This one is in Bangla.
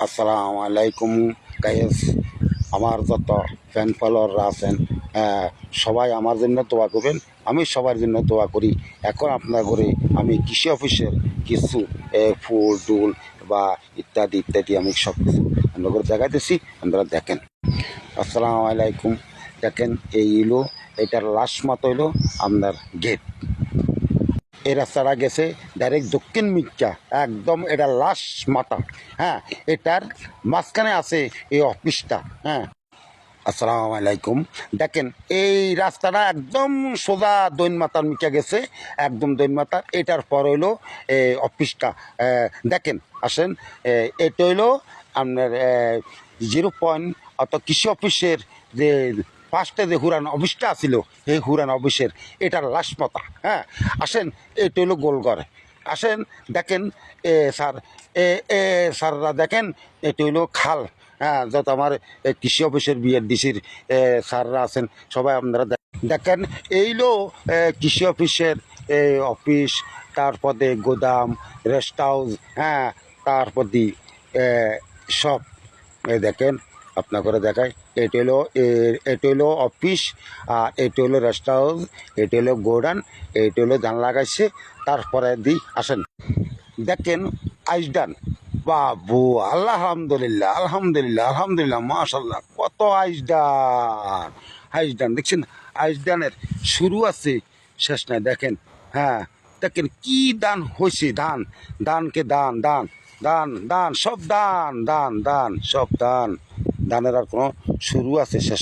আসসালামু আলাইকুম গাইস, আমার যত ফ্যান ফলোয়াররা আছেন সবাই আমার জন্য দোয়া করবেন। আমি সবার জন্য দোয়া করি। এখন আপনার ঘরে আমি কৃষি অফিসের কিছু ফুল টুল বা ইত্যাদি ইত্যাদি আমি সব কিছু আপনার ঘরে দেখাইতেছি, আপনারা দেখেন। আসসালামু আলাইকুম। দেখেন এই হলো, এটার লাস্ট মাত্র হইলো আপনার গেট। এই রাস্তাটা গেছে ডাইরেক্ট দক্ষিণ মির্জা, একদম এটা লাস্ট মাথা। হ্যাঁ, এটার মাঝখানে আছে এই অফিসটা। হ্যাঁ, আসসালামু আলাইকুম। দেখেন এই রাস্তাটা একদম সোজা দৈন মাথার মিটা গেছে, একদম দৈন মাথা। এটার পর হইলো অফিসটা। দেখেন, আসেন। এটা হইলো আপনার 0 পয়েন্ট অর্থাৎ কৃষি অফিসের যে ফার্স্টে যে হুরান অফিসটা আছিল, এই হুরান অফিসের এটার লাস্ট মাথা। হ্যাঁ, আসেন। এটা হইলো গোলঘর। আসেন, দেখেন স্যার, স্যাররা দেখেন, এটা হইলো খাল। হ্যাঁ, যত আমার কৃষি অফিসের বিএডিসির স্যাররা আছেন সবাই আপনারা দেখেন। এইলো কৃষি অফিসের অফিস, তারপরে গোদাম, রেস্ট হাউস। হ্যাঁ, তারপরে সব দেখেন, আপনার করে দেখায়। এটা হলো অফিস, আর এটা হলো রেস্ট হাউস, এটা হলো গোডাউন, এটা হলো জানলা লাগাইছে। তারপরে আসেন, দেখেন আইসডান। বাবু, আলহামদুলিল্লাহ আলহামদুলিল্লাহ আলহামদুলিল্লাহ, মাশাল্লাহ, কত আইসডান। আইসডান দেখছেন, আইসডানের শুরু আছে, শেষ নাই। দেখেন, হ্যাঁ, দেখেন কি দান হয়েছে। দান, দানকে দান, দান, দান, দান, সব দান, দান, দান, সব দান। দানের আর কোনো শুরু আছে শেষ